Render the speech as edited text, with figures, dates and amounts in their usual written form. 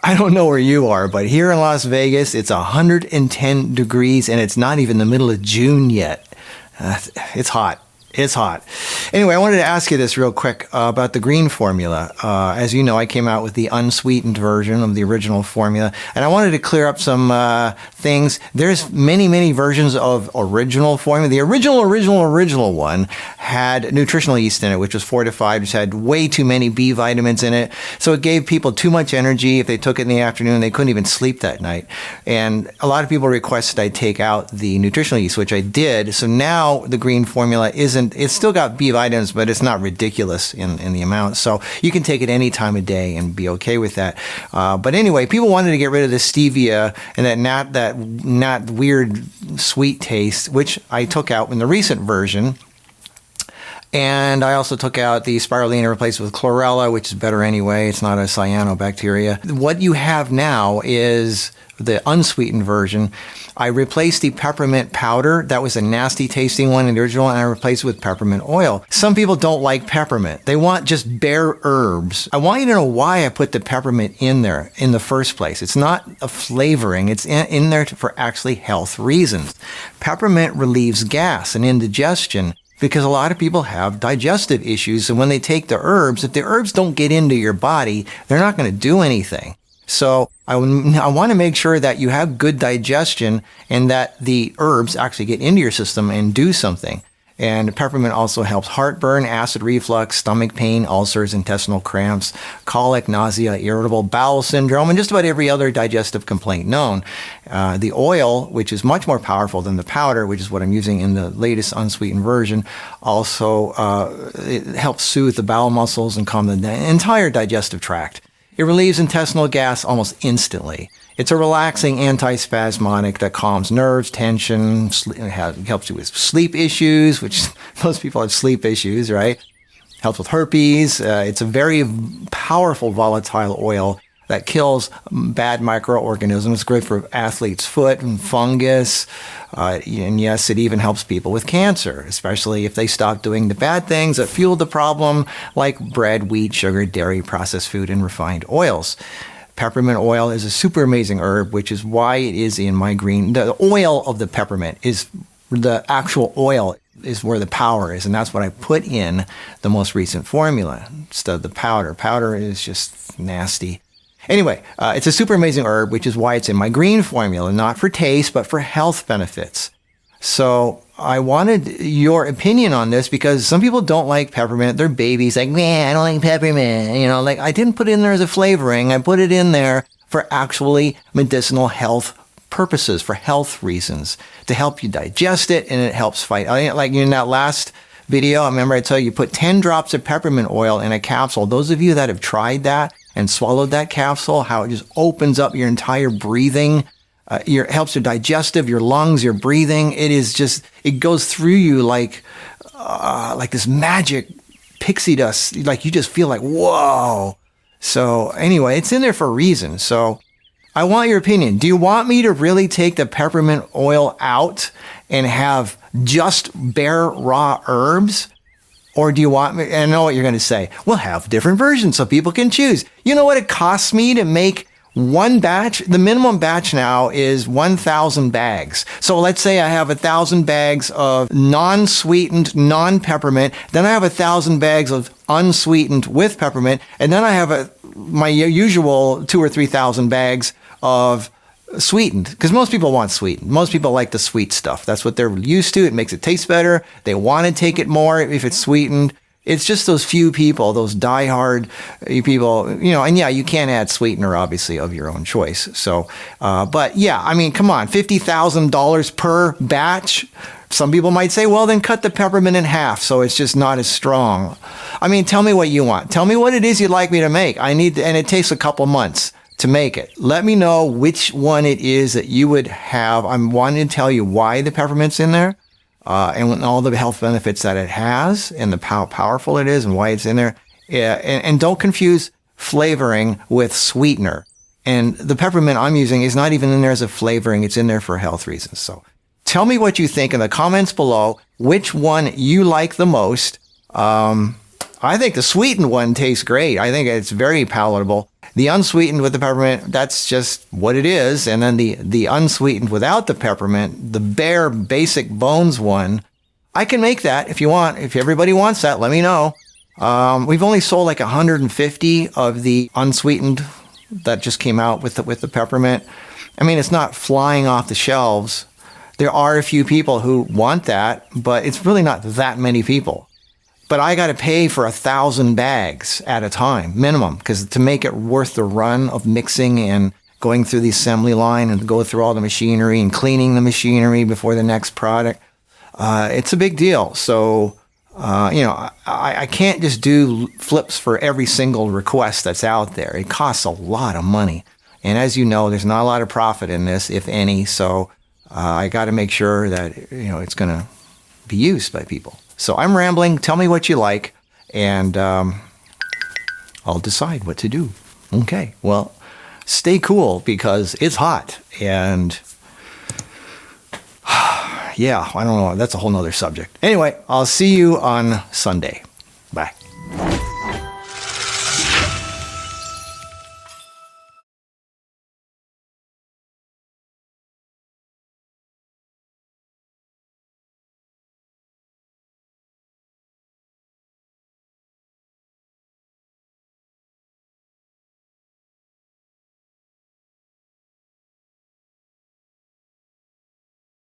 I don't know where you are, but here in Las Vegas, it's 110 degrees and it's not even the middle of June yet. It's hot. It's hot. Anyway, I wanted to ask you this real quick about the green formula. As you know, I came out with the unsweetened version of the original formula, and I wanted to clear up some things. There's many versions of original formula. The original one had nutritional yeast in it, which was fortified, which had way too many B vitamins in it. So it gave people too much energy. If they took it in the afternoon, they couldn't even sleep that night. And a lot of people requested I take out the nutritional yeast, which I did. So now the green formula it's still got B vitamins, but it's not ridiculous in the amount. So you can take it any time of day and be okay with that. But anyway, people wanted to get rid of the stevia and that not weird sweet taste, which I took out in the recent version. And I also took out the spirulina and replaced it with chlorella, which is better anyway. It's not a cyanobacteria. What you have now is the unsweetened version. I replaced the peppermint powder. That was a nasty tasting one in the original, and I replaced it with peppermint oil. Some people don't like peppermint. They want just bare herbs. I want you to know why I put the peppermint in there in the first place. It's not a flavoring. It's in there for actually health reasons. Peppermint relieves gas and indigestion, because a lot of people have digestive issues. And when they take the herbs, if the herbs don't get into your body, they're not going to do anything. So I want to make sure that you have good digestion and that the herbs actually get into your system and do something. And peppermint also helps heartburn, acid reflux, stomach pain, ulcers, intestinal cramps, colic, nausea, irritable bowel syndrome, and just about every other digestive complaint known. The oil, which is much more powerful than the powder, which is what I'm using in the latest unsweetened version, also it helps soothe the bowel muscles and calm the entire digestive tract. It relieves intestinal gas almost instantly. It's a relaxing antispasmodic that calms nerves, tension, it helps you with sleep issues, which most people have sleep issues, right? Helps with herpes. It's a very powerful volatile oil that kills bad microorganisms. It's great for athlete's foot and fungus. And yes, it even helps people with cancer, especially if they stop doing the bad things that fuel the problem, like bread, wheat, sugar, dairy, processed food, and refined oils. Peppermint oil is a super amazing herb, which is why it is in my green. The oil of the peppermint is the actual oil is where the power is, and that's what I put in the most recent formula instead of the powder. Powder is just nasty. Anyway, it's a super amazing herb, which is why it's in my green formula, not for taste, but for health benefits. So I wanted your opinion on this because some people don't like peppermint. They're babies, like, man, I don't like peppermint. You know, like I didn't put it in there as a flavoring. I put it in there for actually medicinal health purposes, for health reasons, to help you digest it, and it helps fight. Like in that last video, I remember I told you put 10 drops of peppermint oil in a capsule. Those of you that have tried that and swallowed that capsule, how it just opens up your entire breathing, helps your digestive, your lungs, your breathing. It is just, it goes through you like this magic pixie dust. Like you just feel like, whoa. So anyway, it's in there for a reason. So I want your opinion. Do you want me to really take the peppermint oil out and have just bare raw herbs? Or do you want me, I know what you're going to say, we'll have different versions so people can choose. You know what it costs me to make one batch? The minimum batch now is 1,000 bags. So let's say I have 1,000 bags of non-sweetened, non-peppermint. Then I have 1,000 bags of unsweetened with peppermint. And then I have my usual 2,000 or 3,000 bags of sweetened, because most people want sweetened. Most people like the sweet stuff. That's what they're used to. It makes it taste better. They want to take it more if it's sweetened. It's just those few people, those diehard people, you know, and yeah, you can add sweetener, obviously, of your own choice. So, but yeah, I mean, come on, $50,000 per batch. Some people might say, well, then cut the peppermint in half so it's just not as strong. I mean, tell me what you want. Tell me what it is you'd like me to make. And it takes a couple months to make it. Let me know which one it is that you would have. I'm wanting to tell you why the peppermint's in there, and all the health benefits that it has, and how powerful it is, and why it's in there. And don't confuse flavoring with sweetener. And the peppermint I'm using is not even in there as a flavoring. It's in there for health reasons. So tell me what you think in the comments below, which one you like the most. I think the sweetened one tastes great. I think it's very palatable. The unsweetened with the peppermint, that's just what it is. And then the unsweetened without the peppermint, the bare basic bones one, I can make that if you want. If everybody wants that, let me know. We've only sold like 150 of the unsweetened that just came out with the peppermint. I mean, it's not flying off the shelves. There are a few people who want that, but it's really not that many people. But I got to pay for 1,000 bags at a time, minimum, because to make it worth the run of mixing and going through the assembly line and go through all the machinery and cleaning the machinery before the next product, it's a big deal. So, I can't just do flips for every single request that's out there. It costs a lot of money. And as you know, there's not a lot of profit in this, if any. So I got to make sure that, it's going to be used by people. So I'm rambling. Tell me what you like, and I'll decide what to do. Okay, well, stay cool because it's hot. And yeah, I don't know. That's a whole nother subject. Anyway, I'll see you on Sunday. Bye.